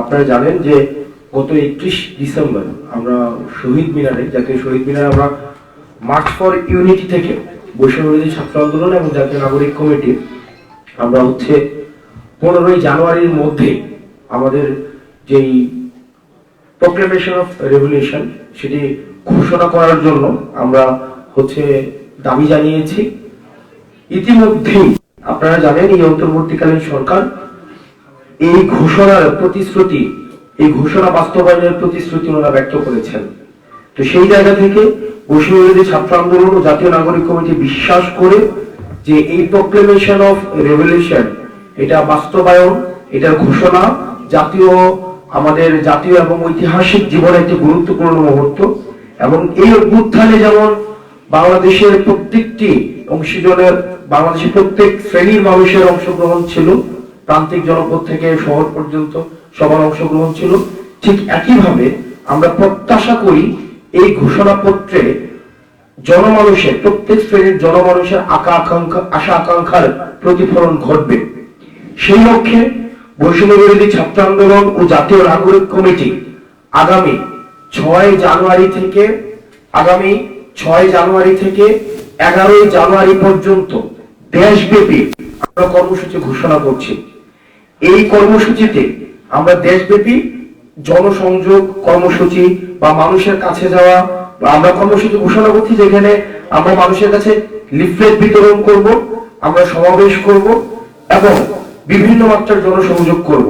আপনারা জানেন যে গত 31 ডিসেম্বর আমরা শহীদ মিনারে, জাতীয় শহীদ মিনারে আমরা মার্চ ফর ইউনিটি থেকে বৈষম্যবিরোধী ছাত্র আন্দোলন এবং জাতীয় নাগরিক কমিটি আমরা 15ই জানুয়ারির মধ্যে আমাদের যেই প্রক্লেমেশন অফ রেভলিউশন সেটি ঘোষণা করার জন্য আমরা দাবি জানিয়েছি। ইতিমধ্যেই আপনারা জানেন এই অন্তর্বর্তীকালীন সরকার এই ঘোষণার প্রতিশ্রুতি, এই ঘোষণা বাস্তবায়নের প্রতিশ্রুতি ওনারা ব্যক্ত করেছেন। তো সেই জায়গা থেকে বৈষম্যবিরোধী ছাত্র আন্দোলন ও জাতীয় নাগরিক কমিটি বিশ্বাস করে যে এই প্রক্লেমেশন অফ রেভলিউশন এটা বাস্তবায়ন, এটার ঘোষণা আমাদের জাতীয় এবং ঐতিহাসিক জীবনে একটি গুরুত্বপূর্ণ মুহূর্ত। এবং এই অভ্যুত্থানে যেমন বাংলাদেশের প্রত্যেকটি অংশীজনের, বাংলাদেশের প্রত্যেক শ্রেণীর মানুষের অংশগ্রহণ ছিল, প্রান্তিক জনপদ থেকে শহর পর্যন্ত সবার অংশগ্রহণ ছিল, ঠিক একইভাবে আমরা প্রত্যাশা করি এই ঘোষণাপত্রে জনমানুষের, প্রত্যেক শ্রেণীর জনমানুষের আশা আকাঙ্ক্ষার প্রতিফলন ঘটবে। সেই লক্ষ্যে বৈষম্যবিরোধী ছাত্র আন্দোলন ও জাতীয় নাগরিক কমিটি আগামী 6 জানুয়ারি থেকে 11ই জানুয়ারি পর্যন্ত দেশব্যাপী আমরা কর্মসূচি ঘোষণা করছি। এই কর্মসূচিতে আমরা দেশব্যাপী জনসংযোগ কর্মসূচি বা মানুষের কাছে যাওয়া, আমরা কর্মসূচি ঘোষণা করছি যেখানে আমরা মানুষের কাছে লিফলেট বিতরণ করব, আমরা সমাবেশ করব এবং বিভিন্ন মাত্রার জনসংযোগ করব।